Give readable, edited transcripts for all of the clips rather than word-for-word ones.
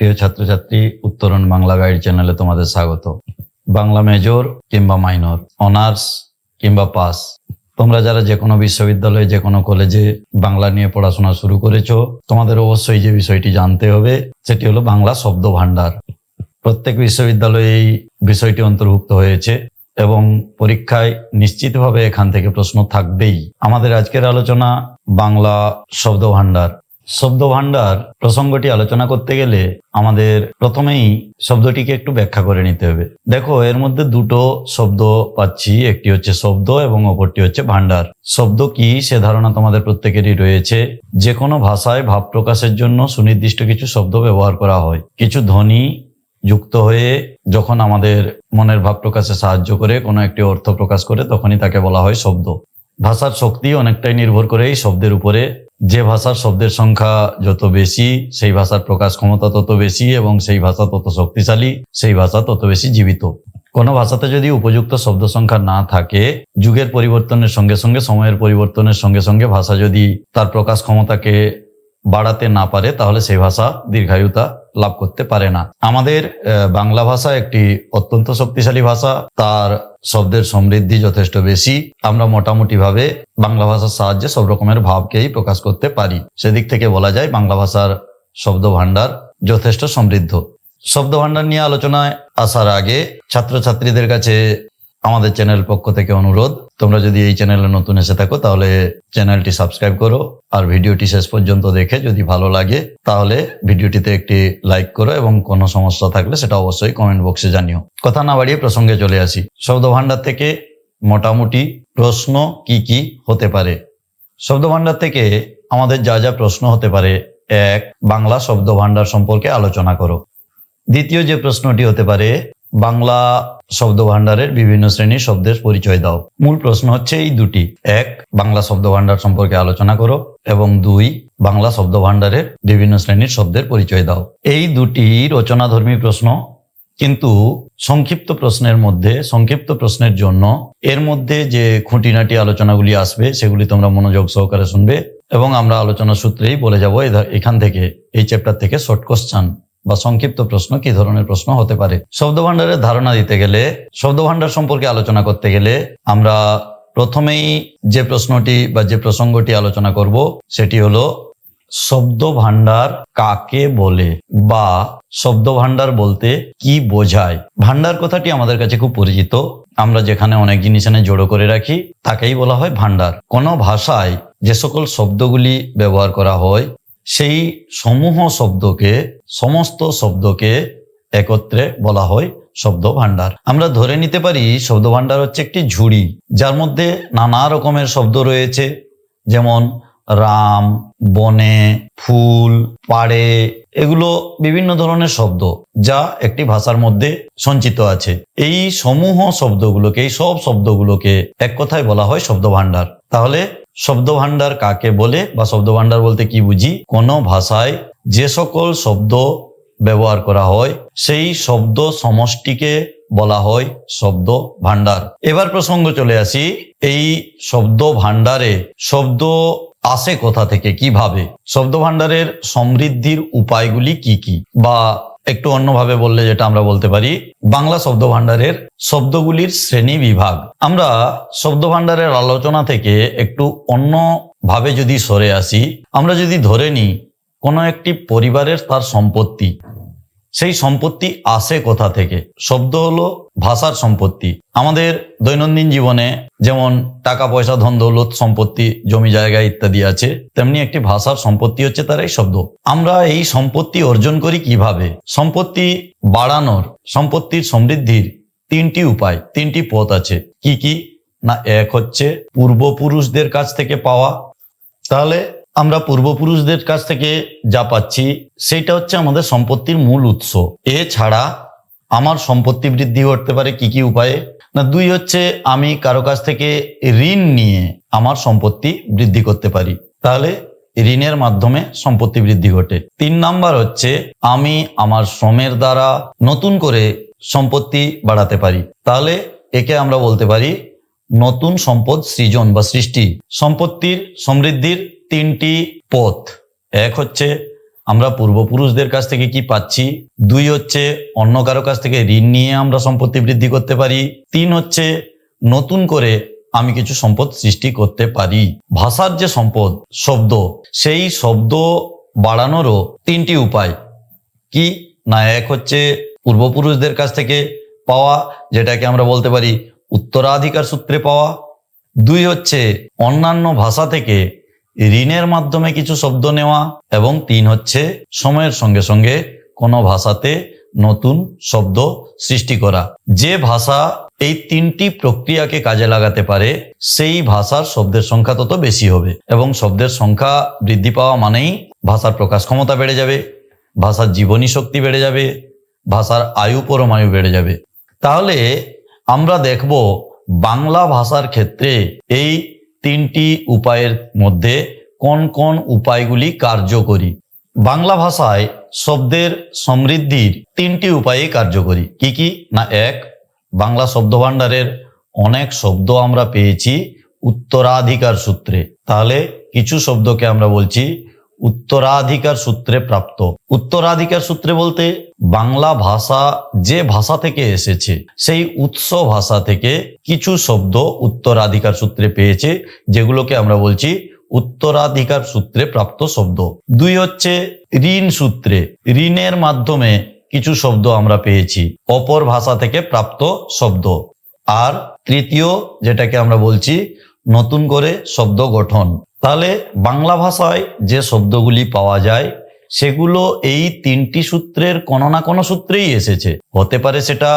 প্রিয় ছাত্রছাত্রী, উত্তরণ বাংলা গাইড চ্যানেলে তোমাদের স্বাগত। বাংলা মেজর কিংবা মাইনর, অনার্স কিংবা পাস, তোমরা যারা যে কোনো বিশ্ববিদ্যালয়ে যে কোনো কলেজে বাংলা নিয়ে পড়াশোনা শুরু করেছো, তোমাদের অবশ্যই যে বিষয়টি জানতে হবে সেটি হলো বাংলা শব্দ ভান্ডার। প্রত্যেক বিশ্ববিদ্যালয়ে এই বিষয়টি অন্তর্ভুক্ত হয়েছে এবং পরীক্ষায় নিশ্চিতভাবে এখান থেকে প্রশ্ন থাকবেই। আমাদের আজকের আলোচনা বাংলা শব্দ ভান্ডার। শব্দ ভান্ডার প্রসঙ্গটি আলোচনা করতে গেলে আমাদের প্রথমেই শব্দটিকে একটু ব্যাখ্যা করে নিতে হবে। দেখো, এর মধ্যে দুটো শব্দ পাচ্ছি, একটি হচ্ছে শব্দ এবং অপরটি হচ্ছে ভান্ডার। শব্দ কি সে ধারণা তোমাদের প্রত্যেকেরই রয়েছে। যে কোনো ভাষায় ভাব প্রকাশের জন্য সুনির্দিষ্ট কিছু শব্দ ব্যবহার করা হয়। কিছু ধ্বনি যুক্ত হয়ে যখন আমাদের মনের ভাব প্রকাশে সাহায্য করে, কোনো একটি অর্থ প্রকাশ করে, তখনই তাকে বলা হয় শব্দ। ভাষার শক্তি অনেকটাই নির্ভর করে এই শব্দের উপরে। যে ভাষার শব্দের সংখ্যা যত বেশি, সেই ভাষার প্রকাশ ক্ষমতা তত বেশি এবং সেই ভাষা তত শক্তিশালী, সেই ভাষা তত বেশি জীবিত। কোনো ভাষাতে যদি উপযুক্ত শব্দ সংখ্যা না থাকে, যুগের পরিবর্তনের সঙ্গে সঙ্গে, সময়ের পরিবর্তনের সঙ্গে সঙ্গে ভাষা যদি তার প্রকাশ ক্ষমতাকে বাড়াতে না পারে, তাহলে সেই ভাষা দীর্ঘায়ুতা লাভ করতে পারে না। আমাদের বাংলা ভাষা একটি অত্যন্ত শক্তিশালী ভাষা। তার শব্দের সমৃদ্ধি যথেষ্ট বেশি। আমরা মোটামুটি ভাবে বাংলা ভাষার সাহায্যে সব রকমের ভাবকেই প্রকাশ করতে পারি। সেদিক থেকে বলা যায় বাংলা ভাষার শব্দ ভান্ডার যথেষ্ট সমৃদ্ধ। শব্দ ভান্ডার নিয়ে আলোচনায় আসার আগে ছাত্রছাত্রীদের কাছে আমাদের চ্যানেল পক্ষ থেকে অনুরোধ, তোমরা যদি এই চ্যানেলে নতুন এসে থাকো তাহলে চ্যানেলটি সাবস্ক্রাইব করো, আর ভিডিওটি শেষ পর্যন্ত দেখে যদি ভালো লাগে তাহলে ভিডিওটিতে একটি লাইক করো এবং কোনো সমস্যা থাকলে সেটা অবশ্যই কমেন্ট বক্সে জানিও। কথা না বাড়িয়ে প্রসঙ্গে চলে আসি। শব্দ ভান্ডার থেকে মোটামুটি প্রশ্ন কি কি হতে পারে। শব্দ ভান্ডার থেকে আমাদের যা যা প্রশ্ন হতে পারে: 1. বাংলা শব্দ ভান্ডার সম্পর্কে আলোচনা করো। দ্বিতীয় যে প্রশ্নটি হতে পারে, বাংলা শব্দ ভান্ডারের বিভিন্ন শ্রেণীর শব্দের পরিচয় দাও। মূল প্রশ্ন হচ্ছে এই দুটি: 1. বাংলা শব্দ ভান্ডার সম্পর্কে আলোচনা করো এবং 2. বাংলা শব্দ ভান্ডারের বিভিন্ন শ্রেণীর শব্দের পরিচয় দাও। এই দুটি রচনাধর্মী প্রশ্ন, কিন্তু সংক্ষিপ্ত প্রশ্নের মধ্যে, সংক্ষিপ্ত প্রশ্নের জন্য এর মধ্যে যে খুঁটিনাটি আলোচনাগুলি আসবে সেগুলি তোমরা মনোযোগ সহকারে শুনবে এবং আমরা আলোচনা সূত্রেই বলে যাব এখান থেকে, এই চ্যাপ্টার থেকে শর্ট কোশ্চেন বা সংক্ষিপ্ত প্রশ্ন কি ধরনের প্রশ্ন হতে পারে। শব্দ ভান্ডারের ধারণা দিতে গেলে, শব্দ ভান্ডার সম্পর্কে আলোচনা করতে গেলে আমরা প্রথমেই যে প্রশ্নটি বা যে প্রসঙ্গটি আলোচনা করব সেটি হলো শব্দ ভান্ডার কাকে বলে বা শব্দ ভান্ডার বলতে কি বোঝায়। ভান্ডার কথাটি আমাদের কাছে খুব পরিচিত। আমরা যেখানে অনেক জিনিস এনে জড়ো করে রাখি তাকেই বলা হয় ভান্ডার। কোনো ভাষায় যে সকল শব্দগুলি ব্যবহার করা হয় সেই সমূহ শব্দকে, সমস্ত শব্দকে একত্রে বলা হয় শব্দ ভান্ডার। আমরা ধরে নিতে পারি শব্দ ভান্ডার হচ্ছে একটি ঝুড়ি, যার মধ্যে নানা রকমের শব্দ রয়েছে, যেমন রাম, বনে, ফুল, পাড়ে, এগুলো বিভিন্ন ধরনের শব্দ যা একটি ভাষার মধ্যে সঞ্চিত আছে। এই সমূহ শব্দগুলোকে, এই সব শব্দগুলোকে এক কথায় বলা হয় শব্দ ভান্ডার। তাহলে শব্দ ভান্ডার কাকে বলে বা শব্দ ভান্ডার বলতে কি বুঝি? কোনো ভাষায় যে সকল শব্দ ব্যবহার করা হয় সেই শব্দ সমষ্টিকে বলা হয় শব্দ ভান্ডার। এবার প্রসঙ্গ চলে আসি, এই শব্দ ভান্ডারে শব্দ আসে কোথা থেকে, কিভাবে? শব্দ ভান্ডারের সমৃদ্ধির উপায়গুলি কি কি, বা একটু অন্যভাবে বললে যেটা আমরা বলতে পারি, বাংলা শব্দ ভান্ডারের শব্দগুলির শ্রেণী বিভাগ। আমরা শব্দ ভান্ডারের আলোচনা থেকে একটু অন্য ভাবে যদি সরে আসি, আমরা যদি ধরে নিই কোনো একটি পরিবারের তার সম্পত্তি, সেই সম্পত্তি আসে কোথা থেকে? শব্দ হলো ভাষার সম্পত্তি। আমাদের দৈনন্দিন জীবনে যেমন টাকা পয়সা, ধন দৌলত, সম্পত্তি, জমি জায়গা ইত্যাদি আছে, তেমনি একটি ভাষার সম্পত্তি হচ্ছে তার এই শব্দ। আমরা এই সম্পত্তি অর্জন করি কিভাবে? সম্পত্তি বাড়ানোর, সম্পত্তির সমৃদ্ধির তিনটি উপায়, তিনটি পথ আছে। কি কি না, এক হচ্ছে পূর্বপুরুষদের কাছ থেকে পাওয়া। তাহলে আমরা পূর্বপুরুষদের কাছ থেকে যা পাচ্ছি সেটা হচ্ছে আমাদের সম্পত্তির মূল উৎস। এছাড়া আমার সম্পত্তি বৃদ্ধি করতে পারে কি কি উপায়ে? না, 2 হচ্ছে আমি কারো কাছ থেকে ঋণ নিয়ে আমার সম্পত্তি বৃদ্ধি করতে পারি, তাহলে ঋণের মাধ্যমে সম্পত্তি বৃদ্ধি ঘটে। 3 নাম্বার হচ্ছে আমি আমার শ্রমের দ্বারা নতুন করে সম্পত্তি বাড়াতে পারি, তাহলে একে আমরা বলতে পারি নতুন সম্পদ সৃজন বা সৃষ্টি। সম্পত্তির সমৃদ্ধির 3টি পথ: এক হচ্ছে আমরা পূর্বপুরুষদের কাছ থেকে কি পাচ্ছি। 2 হচ্ছে অন্য কারো কাছ থেকে ঋণ নিয়ে আমরা সম্পত্তি বৃদ্ধি করতে পারি। 3 হচ্ছে নতুন করে আমি কিছু সম্পদ সৃষ্টি করতে পারি। ভাষার যে সম্পদ শব্দ, সেই শব্দ বাড়ানোরও 3টি উপায় কি না, এক হচ্ছে পূর্বপুরুষদের কাছ থেকে পাওয়া, যেটাকে আমরা বলতে পারি উত্তরাধিকার সূত্রে পাওয়া। 2 হচ্ছে অন্যান্য ভাষা থেকে ঋণের মাধ্যমে কিছু শব্দ নেওয়া, এবং 3 হচ্ছে সময়ের সঙ্গে সঙ্গে কোনো ভাষাতে নতুন শব্দ সৃষ্টি করা। যে ভাষা এই 3টি প্রক্রিয়াকে কাজে লাগাতে পারে সেই ভাষার শব্দের সংখ্যা তত বেশি হবে, এবং শব্দের সংখ্যা বৃদ্ধি পাওয়া মানেই ভাষার প্রকাশ ক্ষমতা বেড়ে যাবে, ভাষার জীবনী শক্তি বেড়ে যাবে, ভাষার আয়ু পরমায়ু বেড়ে যাবে। তাহলে আমরা দেখব বাংলা ভাষার ক্ষেত্রে এই 3টি উপায়ের মধ্যে কোন কোন উপায়গুলি কার্যকরী। বাংলা ভাষায় শব্দের সমৃদ্ধির 3টি উপায়ে কার্যকরী। কি কি না, 1, বাংলা শব্দভাণ্ডারের অনেক শব্দ আমরা পেয়েছি উত্তরাধিকার সূত্রে। তাহলে কিছু শব্দকে আমরা বলছি উত্তরাধিকার সূত্রে প্রাপ্ত। উত্তরাধিকার সূত্রে বলতে বাংলা ভাষা যে ভাষা থেকে এসেছে সেই উৎস ভাষা থেকে কিছু শব্দ উত্তরাধিকার সূত্রে পেয়েছে, যেগুলোকে আমরা বলছি উত্তরাধিকার সূত্রে প্রাপ্ত শব্দ। 2 হচ্ছে ঋণ সূত্রে, ঋণের মাধ্যমে কিছু শব্দ আমরা পেয়েছি অপর ভাষা থেকে প্রাপ্ত শব্দ। আর 3য় যেটাকে আমরা বলছি নতুন করে শব্দ গঠন। তাহলে বাংলা ভাষায় যে শব্দগুলি পাওয়া যায় সেগুলো এই 3টি সূত্রের কোনো না কোনো সূত্রেই এসেছে। হতে পারে সেটা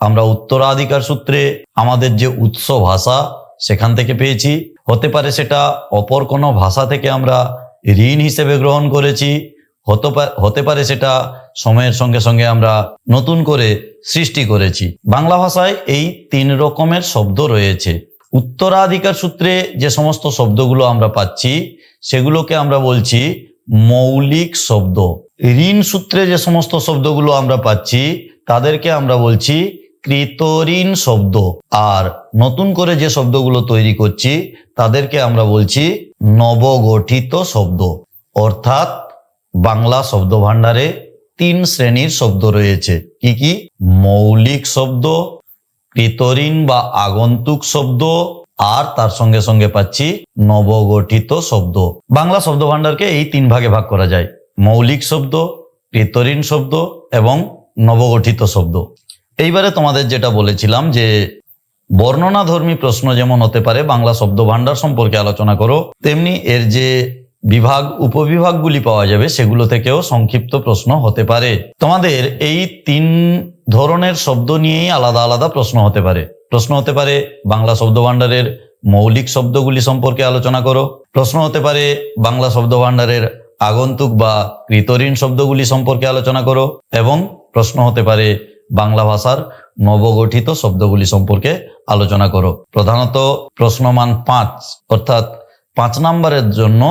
আমরা উত্তরাধিকার সূত্রে আমাদের যে উৎস ভাষা সেখান থেকে পেয়েছি, হতে পারে সেটা অপর কোনো ভাষা থেকে আমরা ঋণ হিসেবে গ্রহণ করেছি, হতে পারে সেটা সময়ের সঙ্গে সঙ্গে আমরা নতুন করে সৃষ্টি করেছি। বাংলা ভাষায় এই 3 রকমের শব্দ রয়েছে। উত্তরাধিকার সূত্রে যে সমস্ত শব্দগুলো আমরা পাচ্ছি সেগুলোকে আমরা বলছি মৌলিক শব্দ। ঋণ সূত্রে যে সমস্ত শব্দগুলো আমরা পাচ্ছি তাদেরকে আমরা বলছি কৃতঋণ শব্দ। আর নতুন করে যে শব্দগুলো তৈরি করছি তাদেরকে আমরা বলছি নবগঠিত শব্দ। অর্থাৎ বাংলা শব্দভাণ্ডারে 3 শ্রেণীর শব্দ রয়েছে। কি কি? মৌলিক শব্দ, কৃতঋণ বা আগন্তুক শব্দ, আর তার সঙ্গে সঙ্গে পাচ্ছি নবগঠিত শব্দ। বাংলা শব্দভাণ্ডারকে এই 3 ভাগে ভাগ করা যায়: মৌলিক শব্দ, কৃতঋণ শব্দ এবং নবগঠিত শব্দ। এইবারে তোমাদের যেটা বলেছিলাম যে বর্ণনাধর্মী প্রশ্ন যেমন হতে পারে বাংলা শব্দভাণ্ডার সম্পর্কে আলোচনা করো, তেমনি এর যে বিভাগ উপবিভাগগুলি পাওয়া যাবে সেগুলো থেকেও সংক্ষিপ্ত প্রশ্ন হতে পারে। তোমাদের এই 3 ধরনের শব্দ নিয়েই আলাদা আলাদা প্রশ্ন হতে পারে। প্রশ্ন হতে পারে বাংলা শব্দভাণ্ডারের মৌলিক শব্দগুলি সম্পর্কে আলোচনা করো, প্রশ্ন হতে পারে বাংলা শব্দভাণ্ডারের আগন্তুক বা কৃতঋণ শব্দগুলি সম্পর্কে আলোচনা করো, এবং প্রশ্ন হতে পারে বাংলা ভাষার নবগঠিত শব্দগুলি সম্পর্কে আলোচনা করো। প্রধানত প্রশ্নমান 5 অর্থাৎ 5 নম্বরের জন্য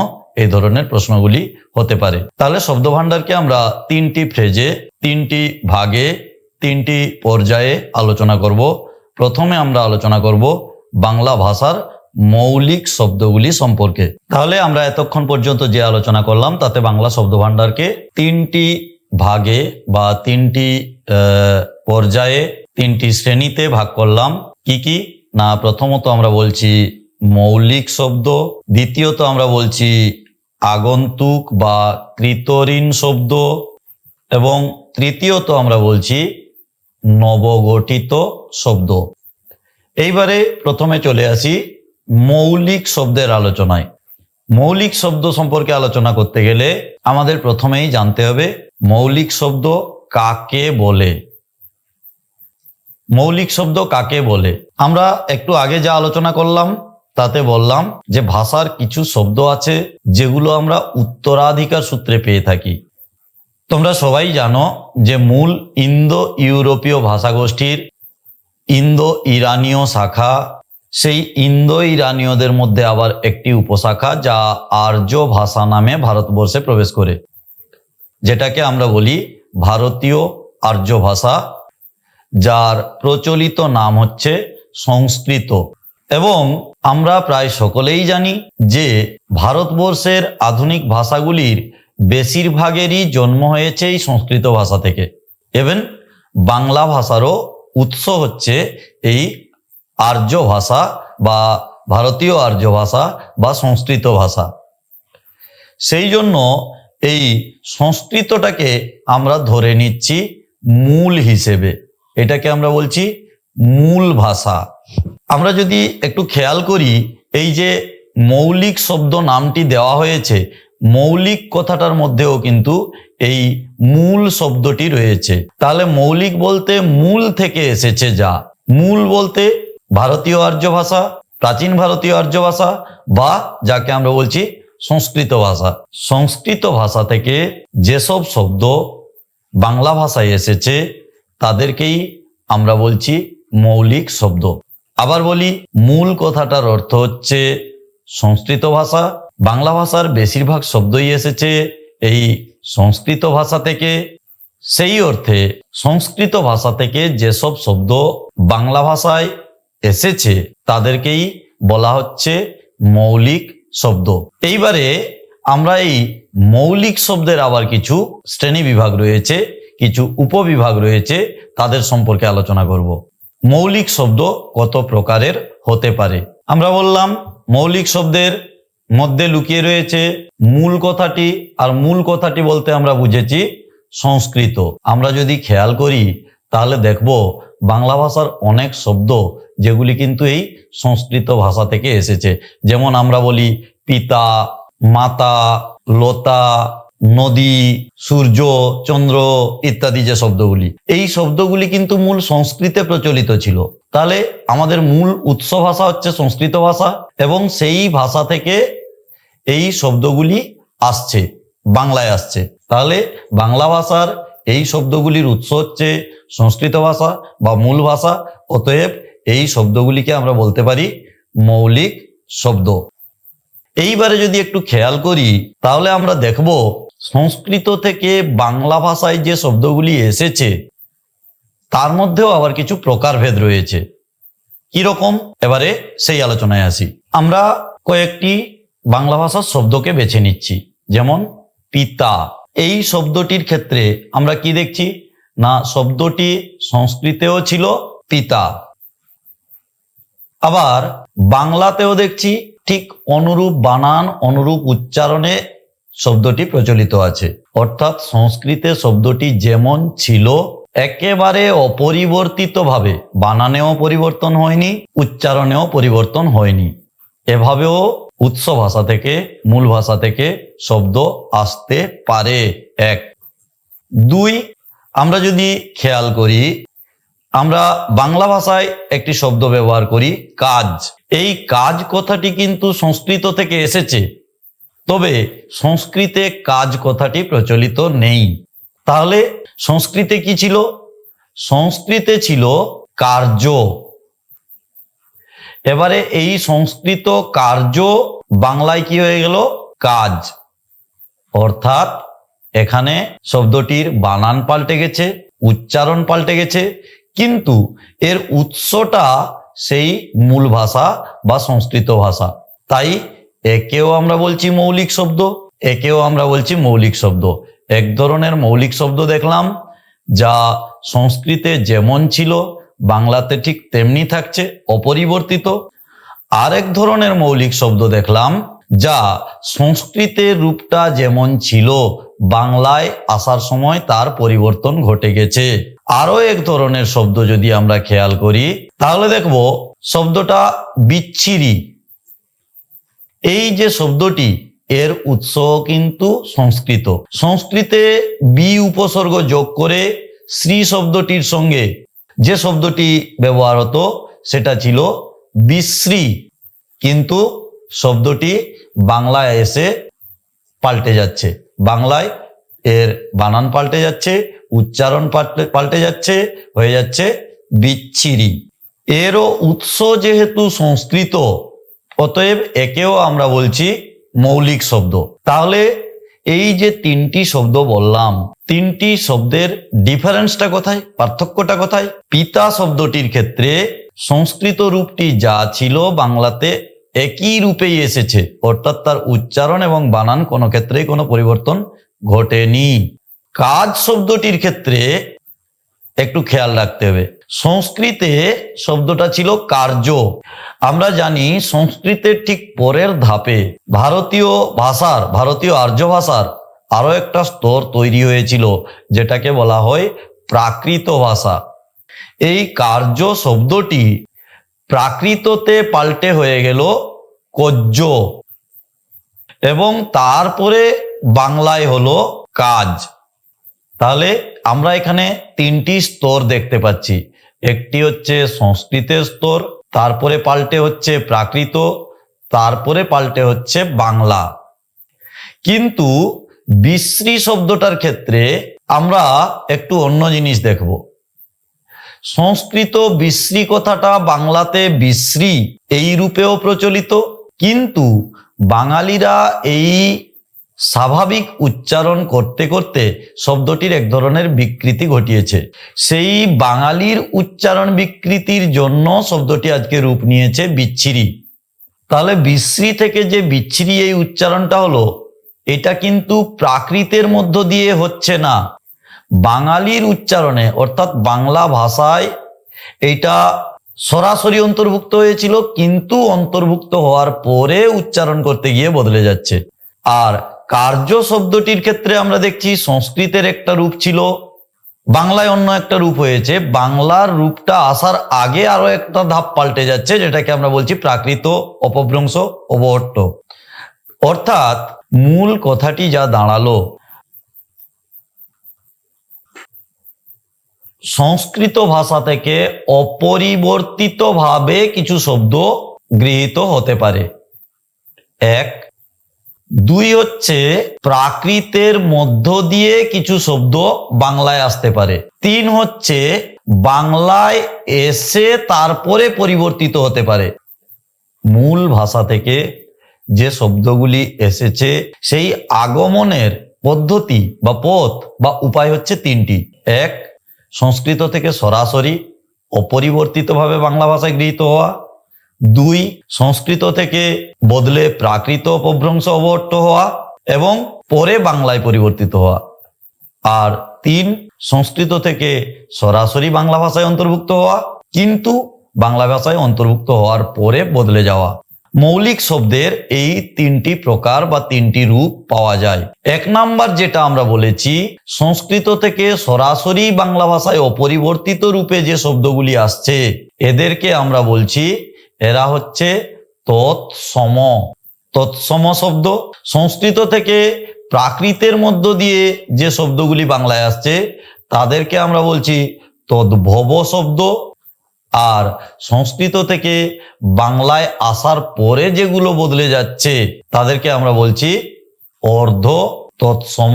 এই ধরনের প্রশ্নগুলি হতে পারে। তাহলে শব্দভাণ্ডারকে আমরা 3টি ফ্রেজে, 3টি ভাগে, 3টি পর্যায়ে আলোচনা করব। প্রথমে আমরা আলোচনা করব বাংলা ভাষার মৌলিক শব্দগুলি সম্পর্কে। তাহলে আমরা এতক্ষণ পর্যন্ত যে আলোচনা করলাম তাতে বাংলা শব্দভাণ্ডারকে 3টি ভাগে বা 3টি পর্যায়ে, 3টি শ্রেণীতে ভাগ করলাম। কি কি না, প্রথমত আমরা বলছি মৌলিক শব্দ, দ্বিতীয়ত আমরা বলছি আগন্তুক বা কৃতঋণ শব্দ, এবং তৃতীয়ত আমরা বলছি নবগঠিত শব্দ। এইবারে প্রথমে চলে আসি মৌলিক শব্দের আলোচনায়। মৌলিক শব্দ সম্পর্কে আলোচনা করতে গেলে আমাদের প্রথমেই জানতে হবে মৌলিক শব্দ কাকে বলে। মৌলিক শব্দ কাকে বলে? আমরা একটু আগে যা আলোচনা করলাম তাতে বললাম যে ভাষার কিছু শব্দ আছে যেগুলো আমরা উত্তরাধিকার সূত্রে পেয়ে থাকি। তোমরা সবাই জানো যে মূল ইন্দো ইউরোপীয় ভাষাগোষ্ঠীর ইন্দো ইরানীয় শাখা, সেই ইন্দো ইরানীয়দের মধ্যে আবার একটি উপশাখা যা আর্য ভাষা নামে ভারতবর্ষে প্রবেশ করে, যেটাকে আমরা বলি ভারতীয় আর্য ভাষা, যার প্রচলিত নাম হচ্ছে সংস্কৃত। এবং আমরা প্রায় সকলেই জানি যে ভারতবর্ষের আধুনিক ভাষাগুলির বেশিরভাগেরই জন্ম হয়েছে এই সংস্কৃত ভাষা থেকে। ইভেন বাংলা ভাষারও উৎস হচ্ছে এই আর্য ভাষা বা ভারতীয় আর্য ভাষা বা সংস্কৃত ভাষা। সেই জন্য এই সংস্কৃতটাকে আমরা ধরে নিচ্ছি মূল হিসেবে, এটাকে আমরা বলছি মূল ভাষা। আমরা যদি একটু খেয়াল করি, এই যে মৌলিক শব্দ নামটি দেওয়া হয়েছে, মৌলিক কথাটার মধ্যেও কিন্তু এই মূল শব্দটি রয়েছে। তাহলে মৌলিক বলতে মূল থেকে এসেছে, যা মূল বলতে ভারতীয় আর্য ভাষা, প্রাচীন ভারতীয় আর্য ভাষা বা যাকে আমরা বলছি সংস্কৃত ভাষা। সংস্কৃত ভাষা থেকে যেসব শব্দ বাংলা ভাষায় এসেছে তাদেরকেই আমরা বলছি মৌলিক শব্দ। আবার বলি, মূল কথাটার অর্থ হচ্ছে সংস্কৃত ভাষা। বাংলা ভাষার বেশিরভাগ শব্দই এসেছে এই সংস্কৃত ভাষা থেকে। সেই অর্থে সংস্কৃত ভাষা থেকে যেসব শব্দ বাংলা ভাষায় এসেছে তাদেরকেই বলা হচ্ছে মৌলিক শব্দ। এইবারে আমরা এই মৌলিক শব্দের আবার কিছু শ্রেণী বিভাগ রয়েছে, কিছু উপবিভাগ রয়েছে, তাদের সম্পর্কে আলোচনা করব। মৌলিক শব্দ কত প্রকারের হতে পারে? আমরা বললাম মৌলিক শব্দের মধ্যে লুকিয়ে রয়েছে মূল কথাটি, আর মূল কথাটি বলতে আমরা বুঝেছি সংস্কৃত। আমরা যদি খেয়াল করি তাহলে দেখব বাংলা ভাষার অনেক শব্দ যেগুলি কিন্তু এই সংস্কৃত ভাষা থেকে এসেছে। যেমন আমরা বলি পিতা, মাতা, লতা, নদী, সূর্য, চন্দ্র ইত্যাদি যে শব্দগুলি, এই শব্দগুলি কিন্তু মূল সংস্কৃতে প্রচলিত ছিল। তাহলে আমাদের মূল উৎস ভাষা হচ্ছে সংস্কৃত ভাষা এবং সেই ভাষা থেকে এই শব্দগুলি আসছে, বাংলায় আসছে। তাহলে বাংলা ভাষার এই শব্দগুলির উৎস হচ্ছে সংস্কৃত ভাষা বা মূল ভাষা। অতএব এই শব্দগুলিকে আমরা বলতে পারি মৌলিক শব্দ। এইবারে যদি একটু খেয়াল করি তাহলে আমরা দেখব সংস্কৃত থেকে বাংলা ভাষায় যে শব্দগুলি এসেছে তার মধ্যেও আবার কিছু প্রকারভেদ রয়েছে। কি রকম? এবারে সেই আলোচনায় আসি। আমরা কয়েকটি বাংলা ভাষার শব্দকে বেছে নিচ্ছি। যেমন পিতা, এই শব্দটির ক্ষেত্রে আমরা কি দেখছি না, শব্দটি সংস্কৃতেও ছিল পিতা, আবার বাংলাতেও দেখছি ঠিক অনুরূপ বানান, অনুরূপ উচ্চারণে শব্দটি প্রচলিত আছে। অর্থাৎ সংস্কৃতে শব্দটি যেমন ছিল একেবারে অপরিবর্তিতভাবে, বানানেও পরিবর্তন হয়নি, উচ্চারণেও পরিবর্তন হয়নি। এভাবেও উৎস ভাষা থেকে, মূল ভাষা থেকে শব্দ আসতে পারে। এক। দুই, আমরা যদি খেয়াল করি, আমরা বাংলা ভাষায় একটি শব্দ ব্যবহার করি কাজ। এই কাজ কথাটি কিন্তু সংস্কৃত থেকে এসেছে, তবে সংস্কৃতে কাজ কথাটি প্রচলিত নেই। তাহলে সংস্কৃতে কি ছিল? সংস্কৃতে ছিল কার্য। এবারে এই সংস্কৃত কার্য বাংলায় কি হয়ে গেল? কাজ। অর্থাৎ এখানে শব্দটির বানান পাল্টে গেছে, উচ্চারণ পাল্টে গেছে, কিন্তু এর উৎসটা সেই মূল ভাষা বা সংস্কৃত ভাষা। তাই একেও আমরা বলছি মৌলিক শব্দ, একেও আমরা বলছি মৌলিক শব্দ। এক ধরনের মৌলিক শব্দ দেখলাম যা সংস্কৃতে যেমন ছিল বাংলাতে ঠিক তেমনি থাকছে, অপরিবর্তিত। আরেক ধরনের মৌলিক শব্দ দেখলাম যা সংস্কৃতের রূপটা যেমন ছিল বাংলায় আসার সময় তার পরিবর্তন ঘটে গেছে। আরো এক ধরনের শব্দ যদি আমরা খেয়াল করি তাহলে দেখব শব্দটা বিচ্ছিরি। এই যে শব্দটি, এর উৎস কিন্তু সংস্কৃত। সংস্কৃতে বি উপসর্গ যোগ করে শ্রী শব্দটির সঙ্গে যে শব্দটি ব্যবহার হতো সেটা ছিল বিশ্রী, কিন্তু শব্দটি বাংলায় এসে পাল্টে যাচ্ছে। বাংলায় এর বানান পাল্টে যাচ্ছে, উচ্চারণ পাল্টে যাচ্ছে, হয়ে যাচ্ছে বিচ্ছিরি। এরও উৎস যেহেতু সংস্কৃত, অতএব একেও আমরা বলছি মৌলিক শব্দ। তাহলে এই যে তিনটি শব্দ বললাম, তিনটি শব্দের ডিফারেন্সটা কোথায়, পার্থক্যটা কোথায়? পিতা শব্দটির ক্ষেত্রে সংস্কৃত রূপটি যা ছিল বাংলাতে একই রূপেই এসেছে, অর্থাৎ তার উচ্চারণ এবং বানান কোনো ক্ষেত্রেই কোনো পরিবর্তন ঘটেনি। কাজ শব্দটির ক্ষেত্রে একটু খেয়াল রাখতে হবে। সংস্কৃতে শব্দটা ছিল কার্য। আমরা জানি সংস্কৃতের ঠিক পরের ধাপে ভারতীয় আর্য ভাষার আরো একটা স্তর তৈরি হয়েছিল, যেটাকে বলা হয় প্রাকৃত ভাষা। এই কার্য শব্দটি প্রাকৃততে পাল্টে হয়ে গেল কজ্য, এবং তারপরে বাংলায় হলো কাজ। তাহলে আমরা এখানে তিনটি স্তর দেখতে পাচ্ছি। একটি হচ্ছে সংস্কৃতের স্তর, তারপরে পাল্টে হচ্ছে প্রাকৃত, তারপরে পাল্টে হচ্ছে বাংলা। কিন্তু বিশ্রী শব্দটার ক্ষেত্রে আমরা একটু অন্য জিনিস দেখব। সংস্কৃত বিশ্রী কথাটা বাংলাতে বিশ্রী এই রূপেও প্রচলিত, কিন্তু বাঙালিরা এই স্বাভাবিক উচ্চারণ করতে করতে শব্দটির এক ধরনের বিকৃতি ঘটিয়েছে। সেই বাঙালির উচ্চারণ বিকৃতির জন্য শব্দটি আজকে রূপ নিয়েছে বিচ্ছিরি। তাহলে বিশ্রী থেকে যে বিচ্ছিরি এই উচ্চারণটা হলো, এটা কিন্তু প্রাকৃতের মধ্য দিয়ে হচ্ছে না, বাঙালির উচ্চারণে অর্থাৎ বাংলা ভাষায় এটা সরাসরি অন্তর্ভুক্ত হয়েছিল, কিন্তু অন্তর্ভুক্ত হওয়ার পরে উচ্চারণ করতে গিয়ে বদলে যাচ্ছে। আর কার্য শব্দটির ক্ষেত্রে আমরা দেখছি সংস্কৃতের একটা রূপ ছিল, বাংলায় অন্য একটা রূপ হয়েছে, বাংলার রূপটা আসার আগে আরো একটা ধাপ পাল্টে যাচ্ছে, যেটাকে আমরা বলছি প্রাকৃত, অপভ্রংশ, অবহট্ট। অর্থাৎ মূল কথাটি যা দাঁড়ালো, সংস্কৃত ভাষা থেকে অপরিবর্তিতভাবে কিছু শব্দ গৃহীত হতে পারে। এক। দুই হচ্ছে প্রাকৃতের মধ্য দিয়ে কিছু শব্দ বাংলায় আসতে পারে। তিন হচ্ছে বাংলায় এসে তারপরে পরিবর্তিত হতে পারে। মূল ভাষা থেকে যে শব্দগুলি এসেছে সেই আগমনের পদ্ধতি বা পথ বা উপায় হচ্ছে তিনটি। এক, সংস্কৃত থেকে সরাসরি অপরিবর্তিতভাবে বাংলা ভাষায় গৃহীত হওয়া। দুই, সংস্কৃত থেকে বদলে প্রাকৃত, অপভ্রংশ, অবহট্ট হওয়া এবং পরে বাংলায় পরিবর্তিত হওয়া। আর তিন, সংস্কৃত থেকে সরাসরি বাংলা ভাষায় অন্তর্ভুক্ত হওয়া, কিন্তু বাংলা ভাষায় অন্তর্ভুক্ত হওয়ার পরে বদলে যাওয়া। মৌলিক শব্দের এই তিনটি প্রকার বা তিনটি রূপ পাওয়া যায়। এক নাম্বার যেটা আমরা বলেছি, সংস্কৃত থেকে সরাসরি বাংলা ভাষায় অপরিবর্তিত রূপে যে শব্দগুলি আসছে, এদেরকে আমরা বলছি এরা হচ্ছে তৎসম। তৎসম শব্দ। সংস্কৃত থেকে প্রাকৃতের মধ্য দিয়ে যে শব্দগুলি বাংলায় আসছে তাদেরকে আমরা বলছি তদ্ভব শব্দ। আর সংস্কৃত থেকে বাংলায় আসার পরে যেগুলো বদলে যাচ্ছে তাদেরকে আমরা বলছি অর্ধ তৎসম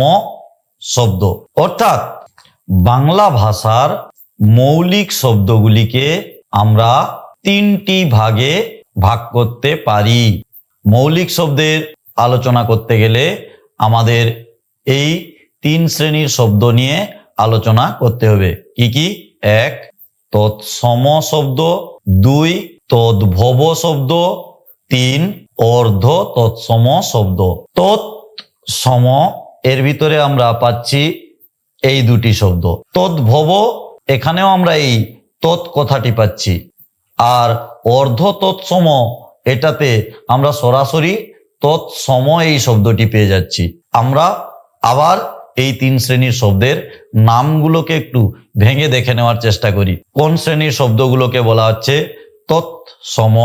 শব্দ। অর্থাৎ বাংলা ভাষার মৌলিক শব্দগুলিকে আমরা তিনটি ভাগে ভাগ করতে পারি। মৌলিক শব্দের আলোচনা করতে গেলে আমাদের এই তিন শ্রেণীর শব্দ নিয়ে আলোচনা করতে হবে। কি কি? এক, তৎসম শব্দ। দুই, তদ্ভব শব্দ। তিন, অর্ধ তৎসম শব্দ। তৎসম এর ভিতরে আমরা পাচ্ছি এই দুটি শব্দ। তদ্ভব, এখানেও আমরা এই তৎ কথাটি পাচ্ছি। আর অর্ধ তৎসম, এটাতে আমরা সরাসরি তৎসম এই শব্দটি পেয়ে যাচ্ছি। আমরা আবার এই তিন শ্রেণীর শব্দের নামগুলোকে একটু ভেঙে দেখে নেওয়ার চেষ্টা করি। কোন শ্রেণীর শব্দগুলোকে বলা হচ্ছে তৎসম,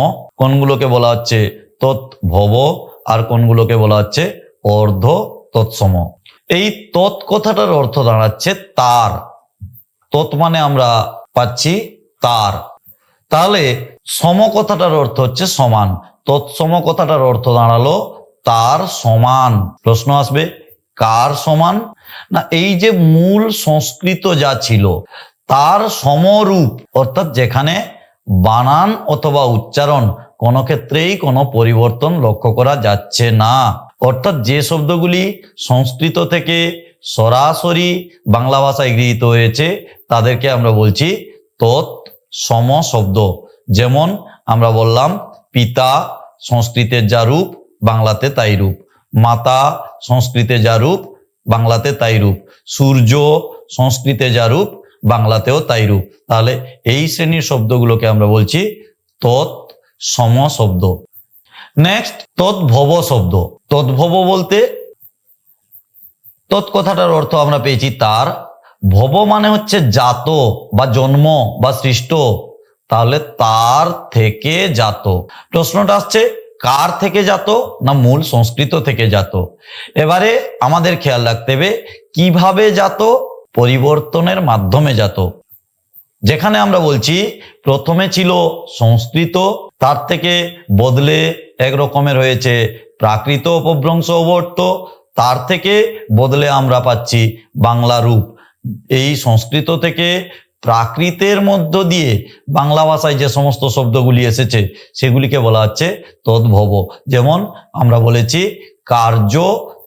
কোনগুলোকে বলা হচ্ছে তদ্ভব, আর কোনগুলোকে বলা হচ্ছে অর্ধ তৎসম। এই তৎ কথাটার অর্থ দাঁড়াচ্ছে তার। তৎ মানে আমরা পাচ্ছি তার। তাহলে সম কথাটার অর্থ হচ্ছে সমান। তৎসম কথাটার অর্থ দাঁড়ালো তার সমান। প্রশ্ন আসবে, কার সমান? না, এই যে মূল সংস্কৃত যা ছিল তার সমরূপ, অর্থাৎ যেখানে বানান অথবা উচ্চারণ কোনো ক্ষেত্রেই কোনো পরিবর্তন লক্ষ্য করা যাচ্ছে না। অর্থাৎ যে শব্দগুলি সংস্কৃত থেকে সরাসরি বাংলা ভাষায় গৃহীত হয়েছে তাদেরকে আমরা বলছি তৎসম শব্দ। যেমন আমরা বললাম পিতা সংস্কৃতের যা রূপ বাংলাতে তাই রূপ, মাতা সংস্কৃতে যা রূপ বাংলাতে তাই রূপ। সূর্য সংস্কৃতে যা রূপ বাংলাতেও তাই রূপ। তাহলে এই শ্রেণীর শব্দগুলোকে আমরা বলছি তৎসম শব্দ। নেক্সট তদ্ভব শব্দ। তদ্ভব বলতে তৎ কথাটার অর্থ আমরা পেয়েছি তার, ভব মানে হচ্ছে জাত বা জন্ম বা সৃষ্ট, তাহলে তার থেকে জাত। প্রশ্নটা আসছে কার থেকে জাত না মূল সংস্কৃত থেকে জাত। এবারে আমাদের খেয়াল রাখতে হবে কিভাবে জাত, পরিবর্তনের মাধ্যমে জাত। যেখানে আমরা বলছি প্রথমে ছিল সংস্কৃত, তার থেকে বদলে এক রকমের হয়েছে প্রাকৃত অপভ্রংশ অবর্ত, তার থেকে বদলে আমরা পাচ্ছি বাংলা রূপ। এই সংস্কৃত থেকে প্রাকৃতের মধ্য দিয়ে বাংলা ভাষায় যে সমস্ত শব্দগুলি এসেছে সেগুলিকে বলা হচ্ছে তদ্ভব। যেমন আমরা বলেছি কার্য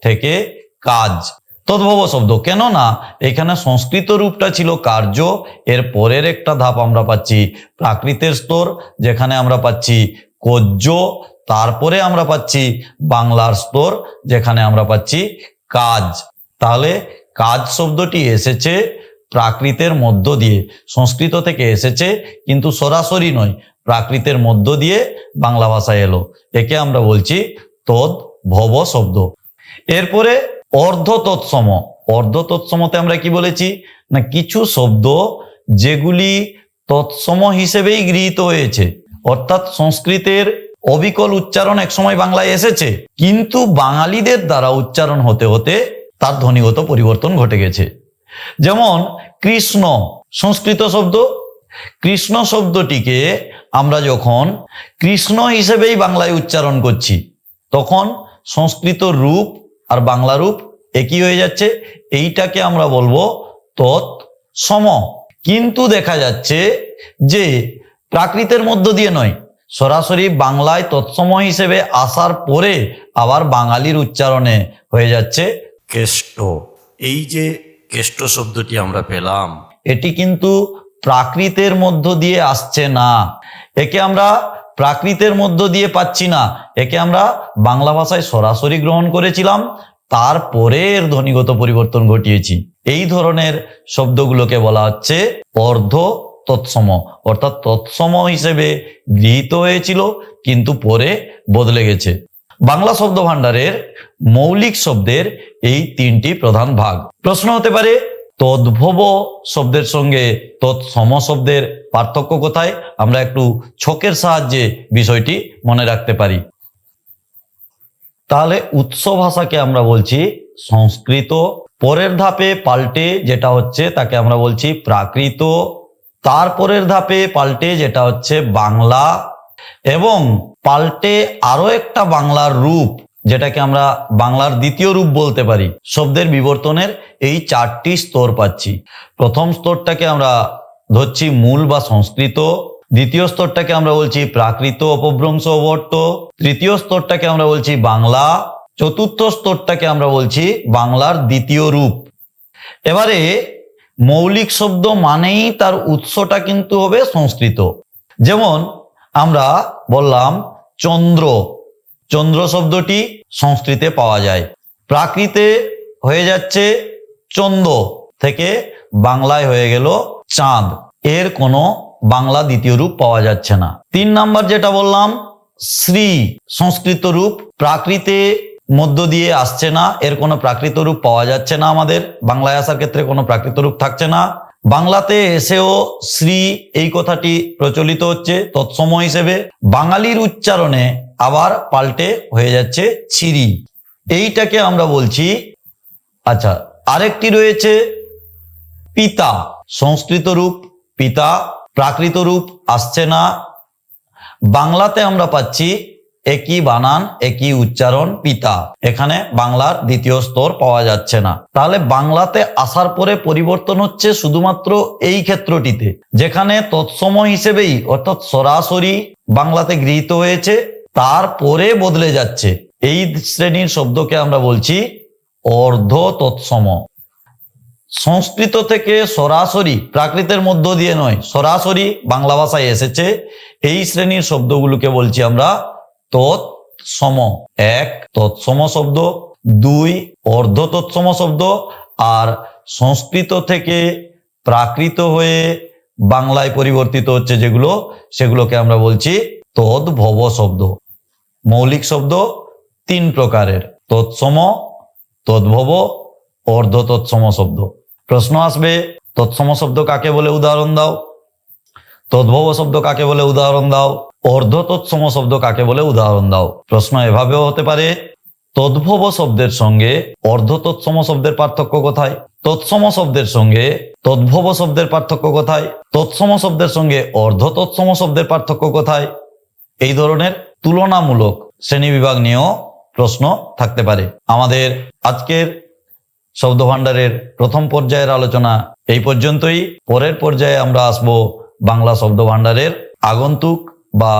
থেকে কাজ, তদ্ভব শব্দ। কেননা এখানে সংস্কৃত রূপটা ছিল কার্য, এর পরের একটা ধাপ আমরা পাচ্ছি প্রাকৃতের স্তর, যেখানে আমরা পাচ্ছি কোজ্য, তারপরে আমরা পাচ্ছি বাংলার স্তর, যেখানে আমরা পাচ্ছি কাজ। তাহলে কাজ শব্দটি এসেছে প্রাকৃতের মধ্য দিয়ে, সংস্কৃত থেকে এসেছে কিন্তু সরাসরি নয়, প্রাকৃতের মধ্য দিয়ে বাংলা ভাষায় এলো। একে আমরা বলছি তদ্ভব শব্দ। এরপরে অর্ধ তৎসম। অর্ধ তৎসমতে আমরা কি বলেছি না কিছু শব্দ যেগুলি তৎসম হিসেবেই গৃহীত হয়েছে, অর্থাৎ সংস্কৃতের অবিকল উচ্চারণ একসময় বাংলায় এসেছে কিন্তু বাঙালিদের দ্বারা উচ্চারণ হতে হতে তার ধ্বনিগত পরিবর্তন ঘটে গেছে। যেমন কৃষ্ণ সংস্কৃত শব্দ, কৃষ্ণ শব্দটিকে আমরা যখন কৃষ্ণ হিসেবেই বাংলায় উচ্চারণ করছি তখন সংস্কৃত রূপ আর বাংলা রূপ একই হয়ে যাচ্ছে, এইটাকে আমরা বলবো তৎসম। কিন্তু দেখা যাচ্ছে যে প্রাকৃতের মধ্য দিয়ে নয়, সরাসরি বাংলায় তৎসম হিসেবে আসার পরে আবার বাঙালির উচ্চারণে হয়ে যাচ্ছে কেষ্ট। এই যে কেষ্ট শব্দটি আমরা পেলাম এটি কিন্তু প্রাকৃতের মধ্য দিয়ে আসছে না, একে আমরা প্রাকৃতের মধ্য দিয়ে পাচ্ছি না, একে আমরা বাংলা ভাষায় সরাসরি গ্রহণ করেছিলাম, তারপরে এর ধ্বনিগত পরিবর্তন ঘটিয়েছি। এই ধরনের শব্দগুলোকে বলা হচ্ছে অর্ধ তৎসম, অর্থাৎ তৎসম হিসেবে গৃহীত হয়েছিল কিন্তু পরে বদলে গেছে। বাংলা শব্দ ভাণ্ডারের মৌলিক শব্দের এই তিনটি প্রধান ভাগ। প্রশ্ন হতে পারে তদ্ভব শব্দের সঙ্গে তৎসম শব্দের পার্থক্য কোথায়? আমরা একটু ছকের সাহায্যে বিষয়টি মনে রাখতে পারি। তাহলে উৎস ভাষাকে আমরা বলছি সংস্কৃত, পরের ধাপে পাল্টে যেটা হচ্ছে তাকে আমরা বলছি প্রাকৃত, তারপরের ধাপে পাল্টে যেটা হচ্ছে বাংলা, এবং পাল্টে আরো একটা বাংলার রূপ যেটাকে আমরা বাংলার দ্বিতীয় রূপ বলতে পারি। শব্দের বিবর্তনের এই চারটি স্তর পাচ্ছি। প্রথম স্তরটাকে আমরা ধরছি মূল বা সংস্কৃত, দ্বিতীয় স্তরটাকে আমরা বলছি প্রাকৃত অপভ্রংশ অবর্ত, তৃতীয় স্তরটাকে আমরা বলছি বাংলা, চতুর্থ স্তরটাকে আমরা বলছি বাংলার দ্বিতীয় রূপ। এবারে মৌলিক শব্দ মানেই তার উৎসটা কিন্তু হবে সংস্কৃত। যেমন আমরা বললাম চন্দ্র, চন্দ্র শব্দটি সংস্কৃতে পাওয়া যায়, প্রাকৃতে হয়ে যাচ্ছে চন্দ থেকে বাংলায় হয়ে গেল চাঁদ, এর কোনো বাংলা দ্বিতীয় রূপ পাওয়া যাচ্ছে না। 3 নাম্বার যেটা বললাম শ্রী সংস্কৃত রূপ, প্রাকৃতে মধ্য দিয়ে আসছে না, এর কোনো প্রাকৃত রূপ পাওয়া যাচ্ছে না, আমাদের বাংলায় আসার ক্ষেত্রে কোনো প্রাকৃত রূপ থাকছে না। বাংলাতে এসেও শ্রী এই কথাটি প্রচলিত হচ্ছে তৎসম হিসেবে, বাঙালির উচ্চারণে আবার পাল্টে হয়ে যাচ্ছে ছিরি, এইটাকে আমরা বলছি। আচ্ছা, আরেকটি রয়েছে পিতা, সংস্কৃত রূপ পিতা, প্রাকৃত রূপ আসছে না, বাংলাতে আমরা পাচ্ছি একই বানান একই উচ্চারণ পিতা, এখানে বাংলার দ্বিতীয় স্তর পাওয়া যাচ্ছে না। তাহলে বাংলাতে আসার পরে পরিবর্তন হচ্ছে শুধুমাত্র এই ক্ষেত্রটিতে, যেখানে তৎসম হিসেবেই অর্থাৎ সরাসরি বাংলাতে গৃহীত হয়েছে তারপরে বদলে যাচ্ছে। এই শ্রেণীর শব্দকে আমরা বলছি অর্ধ তৎসম। সংস্কৃত থেকে সরাসরি প্রাকৃতের মধ্য দিয়ে নয়, সরাসরি বাংলা ভাষায় এসেছে, এই শ্রেণীর শব্দগুলোকে বলছি আমরা তৎসম। এক তৎসম শব্দ, 2 অর্ধ তৎসম শব্দ, আর সংস্কৃত থেকে প্রাকৃত হয়ে বাংলায় পরিবর্তিত হচ্ছে যেগুলো, সেগুলোকে আমরা বলছি তদ্ভব শব্দ। মৌলিক শব্দ 3 প্রকারের: তৎসম, তদ্ভব, অর্ধ তৎসম শব্দ। প্রশ্ন আসবে, তৎসম শব্দ কাকে বলে উদাহরণ দাও, তদ্ভব শব্দ কাকে বলে উদাহরণ দাও, অর্ধ তৎসম শব্দ কাকে বলে উদাহরণ দাও। প্রশ্ন এভাবেও হতে পারে, তদ্ভব শব্দের সঙ্গে অর্ধ তৎসম শব্দের পার্থক্য কোথায়, তৎসম শব্দের সঙ্গে তদ্ভব শব্দের পার্থক্য কোথায়, তৎসম শব্দের সঙ্গে অর্ধ তৎসম শব্দের পার্থক্য কোথায়। এই ধরনের তুলনামূলক শ্রেণীবিভাগ নিয়েও প্রশ্ন থাকতে পারে। আমাদের আজকের শব্দভাণ্ডারের প্রথম পর্যায়ের আলোচনা এই পর্যন্তই। পরের পর্যায়ে আমরা আসব বাংলা শব্দভাণ্ডারের আগন্তুক বা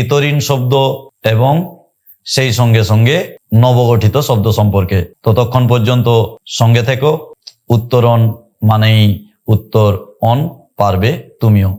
ঋতঋণ শব্দ এবং সেই সঙ্গে সঙ্গে নবগঠিত শব্দ সম্পর্কে। ততক্ষণ পর্যন্ত সঙ্গে থেকো। উত্তরণ মানেই উত্তর অন, পারবে তুমিও।